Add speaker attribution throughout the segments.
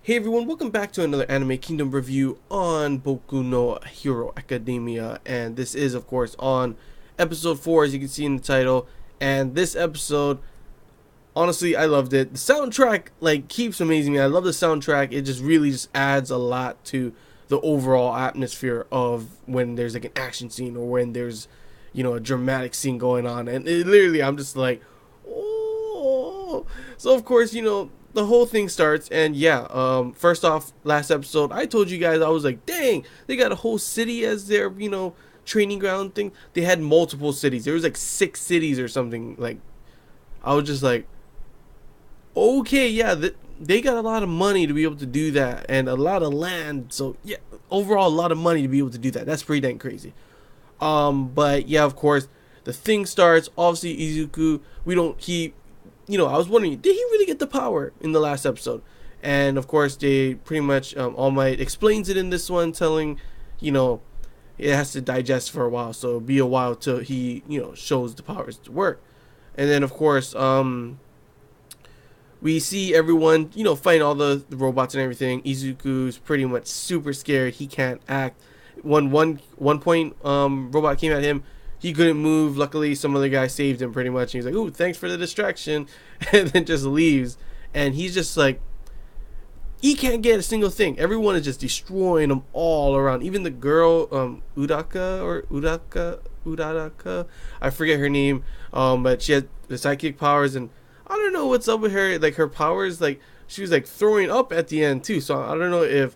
Speaker 1: Hey everyone, welcome back to another Anime Kingdom review on Boku no Hero Academia, and this is of course on episode 4 as you can see in the title. And this episode, honestly, I loved it. The soundtrack keeps amazing me. I love the soundtrack. It just really just adds a lot to the overall atmosphere of when there's like an action scene or when there's a dramatic scene going on, and literally I'm just like, oh. So of course, the whole thing starts, and first off, last episode I told you guys, I was like, dang, they got a whole city as their training ground thing. They had multiple cities. There was like 6 cities or something. Like, I was just like, okay, yeah, they got a lot of money to be able to do that, and a lot of land. So yeah, overall a lot of money to be able to do that. That's pretty dang crazy. But yeah, of course, the thing starts. Obviously, Izuku, I was wondering, did he really get the power in the last episode? And of course, they pretty much, All Might explains it in this one, telling, it has to digest for a while, so it'll be a while till he, shows the powers to work. And then of course, we see everyone, fighting all the robots and everything. Izuku's pretty much super scared. He can't act. One point, robot came at him. He couldn't move. Luckily, some other guy saved him pretty much. And he's like, "Ooh, thanks for the distraction," and then just leaves. And he's just like, he can't get a single thing. Everyone is just destroying him all around. Even the girl, Udaka, I forget her name. But she had the psychic powers, and I don't know what's up with her. Like, her powers, like, she was like throwing up at the end too. So I don't know if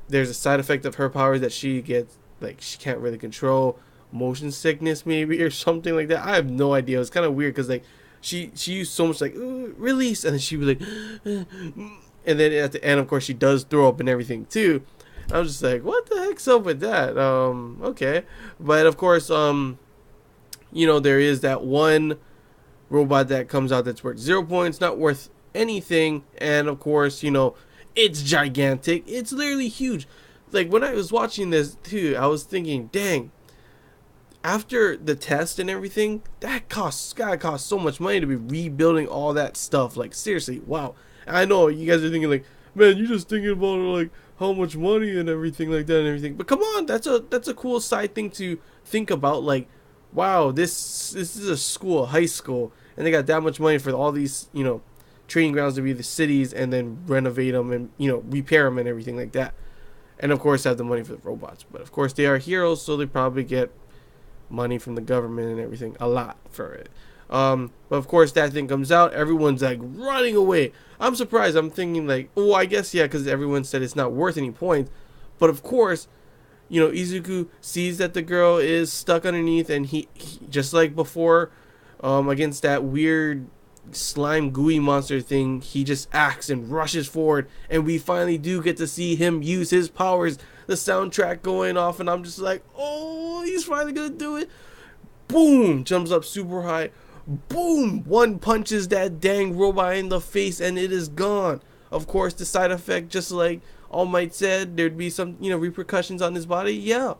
Speaker 1: there's a side effect of her powers that she gets, like, she can't really control motion sickness maybe or something like that. I have no idea. It's kind of weird because like she used so much like release, and then she was like and then at the end of course she does throw up and everything too. I was just like, what the heck's up with that? Okay. But of course, there is that one robot that comes out that's worth 0 points, not worth anything. And of course, it's gigantic. It's literally huge. Like, when I was watching this too, I was thinking, dang, after the test and everything, gotta cost so much money to be rebuilding all that stuff. Like, seriously, wow. I know you guys are thinking like, man, you're just thinking about like how much money and everything like that and everything. But come on, that's a cool side thing to think about. Like, wow, this is a school, a high school, and they got that much money for all these training grounds to be the cities, and then renovate them and repair them and everything like that. And of course have the money for the robots. But of course they are heroes, so they probably get money from the government and everything, a lot for it. But of course that thing comes out, everyone's like running away. I'm surprised. I'm thinking like, oh, I guess yeah, because everyone said it's not worth any points. But of course, Izuku sees that the girl is stuck underneath, and he just like before, against that weird slime gooey monster thing, he just acts and rushes forward, and we finally do get to see him use his powers. The soundtrack going off, and I'm just like, oh, he's finally gonna do it. Boom, jumps up super high. Boom, one punches that dang robot in the face, and it is gone. Of course, the side effect, just like All Might said, there'd be some repercussions on his body. Yeah,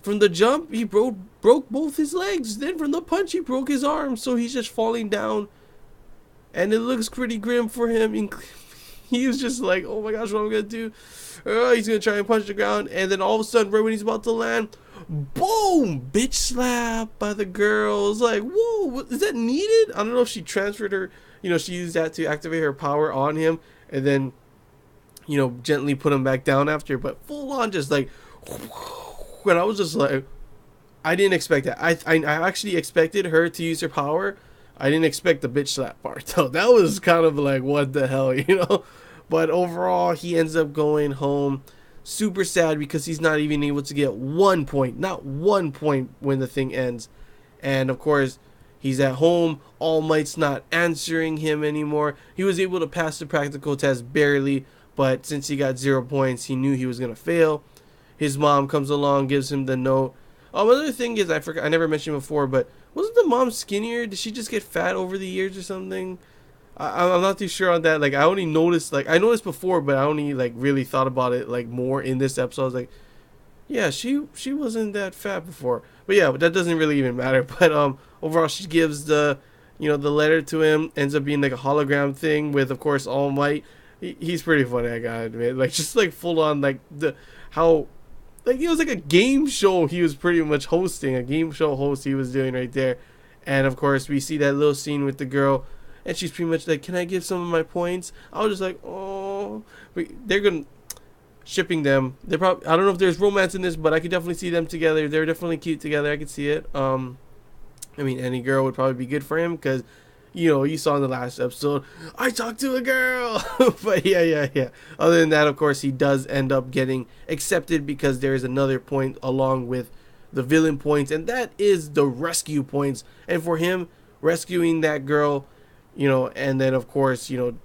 Speaker 1: from the jump he broke both his legs. Then from the punch he broke his arm, so he's just falling down, and it looks pretty grim for him. He was just like, oh my gosh, what am I gonna do? He's gonna try and punch the ground, and then all of a sudden, right when he's about to land, boom! Bitch slap by the girl. It's like, whoa, is that needed? I don't know if she transferred her, she used that to activate her power on him, and then, gently put him back down after, but full on just like, and I was just like, I didn't expect that. I actually expected her to use her power. I didn't expect the bitch slap part, though. That was kind of like, what the hell, But overall, he ends up going home super sad because he's not even able to get 1 point. Not 1 point when the thing ends. And of course, he's at home. All Might's not answering him anymore. He was able to pass the practical test barely, but since he got 0 points, he knew he was going to fail. His mom comes along, gives him the note. Another thing is, I never mentioned before, but wasn't the mom skinnier? Did she just get fat over the years or something? I'm not too sure on that. Like, I only noticed, I noticed before, but I only really thought about it more in this episode. I was like, yeah, she wasn't that fat before. But yeah, but that doesn't really even matter. But overall, she gives the the letter to him. Ends up being like a hologram thing with, of course, All Might. he's pretty funny, I gotta admit. Like just like full on like the how like it was like a game show he was pretty much hosting, a game show host he was doing right there. And of course we see that little scene with the girl and she's pretty much like, can I give some of my points? I was just like, oh, they're gonna shipping them. They're probably, I don't know if there's romance in this, but I could definitely see them together. They're definitely cute together. I could see it. I mean, any girl would probably be good for him because, you know, you saw in the last episode, I talked to a girl. But yeah. Other than that, of course, he does end up getting accepted because there is another point along with the villain points, and that is the rescue points. And for him, rescuing that girl, you know, and then of course, you know,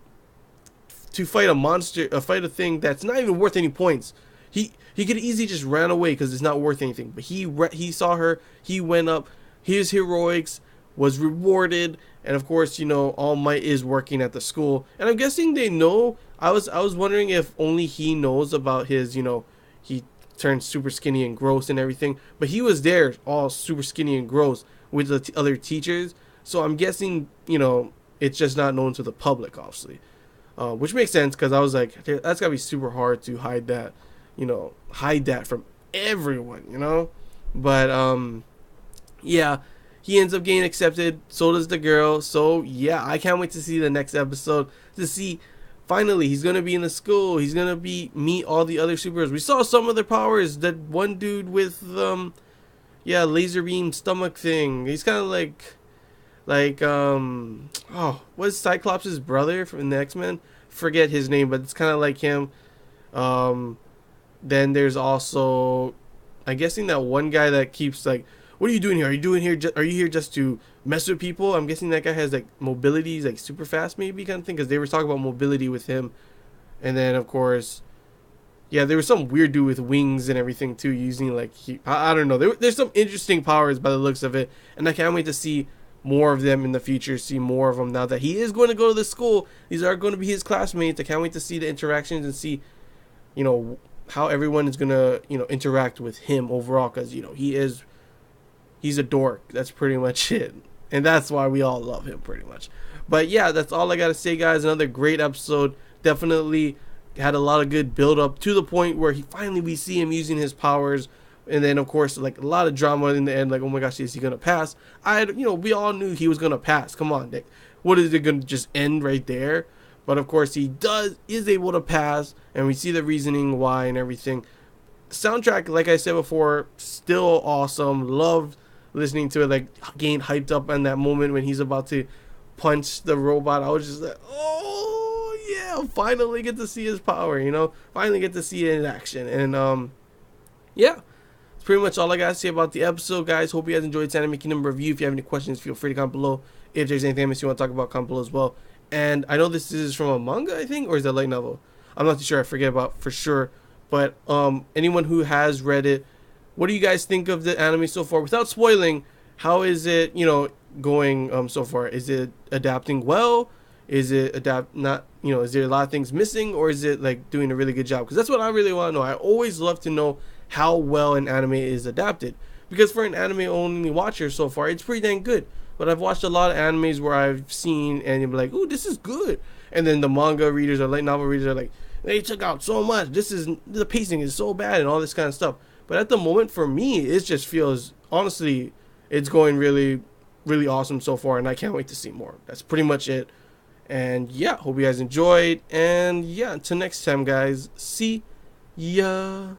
Speaker 1: to fight a monster, fight a thing that's not even worth any points. He could easily just ran away because it's not worth anything. But he saw her. He went up. His heroics was rewarded, and of course, you know, All Might is working at the school, and I'm guessing they know. I was wondering if only he knows about his, you know, he turned super skinny and gross and everything, but he was there all super skinny and gross with the other teachers. So I'm guessing, you know, it's just not known to the public, obviously, which makes sense because I was like, that's gotta be super hard to hide that, you know, hide that from everyone, you know, but yeah, he ends up getting accepted. So does the girl. So yeah, I can't wait to see the next episode to see. Finally, he's gonna be in the school. He's gonna meet all the other superheroes. We saw some of their powers. That one dude with yeah, laser beam stomach thing. He's kind of oh, what's Cyclops' brother from the X-Men? Forget his name, but it's kind of like him. Then there's also, I'm guessing that one guy that keeps like, what are you doing here? Are you doing here? Are you here just to mess with people? I'm guessing that guy has like mobility, he's like super fast, maybe kind of thing, because they were talking about mobility with him. And then of course, yeah, there was some weird dude with wings and everything too, using like I don't know. There's some interesting powers by the looks of it, and I can't wait to see more of them in the future. See more of them now that he is going to go to the school. These are going to be his classmates. I can't wait to see the interactions and see, you know, how everyone is gonna, you know, interact with him overall, because you know he's a dork. That's pretty much it. And that's why we all love him pretty much. But yeah, that's all I got to say, guys. Another great episode. Definitely had a lot of good build up to the point where we see him using his powers. And then, of course, like a lot of drama in the end. Like, oh my gosh, is he going to pass? We all knew he was going to pass. Come on, Nick. What is it going to just end right there? But of course, he is able to pass. And we see the reasoning why and everything. Soundtrack, like I said before, still awesome. Loved listening to it, like getting hyped up in that moment when he's about to punch the robot. I was just like, oh yeah, finally get to see his power, you know, finally get to see it in action. And yeah, it's pretty much all I gotta say about the episode, guys. Hope you guys enjoyed this Anime Kingdom review. If you have any questions, feel free to comment below. If there's anything else you want to talk about, comment below as well. And I know this is from a manga, I think, or is that light novel? I'm not too sure. I forget about for sure. But anyone who has read it, what do you guys think of the anime so far? Without spoiling, how is it, you know, going so far? Is it adapting well? Is it not, you know, is there a lot of things missing, or is it like doing a really good job? Because that's what I really want to know. I always love to know how well an anime is adapted, because for an anime only watcher so far, it's pretty dang good. But I've watched a lot of animes where I've seen and you're like, ooh, this is good. And then the manga readers or light novel readers are like, they took out so much. The pacing is so bad and all this kind of stuff. But at the moment, for me, it just feels, honestly, it's going really, really awesome so far, and I can't wait to see more. That's pretty much it. And yeah, hope you guys enjoyed. And yeah, until next time, guys. See ya.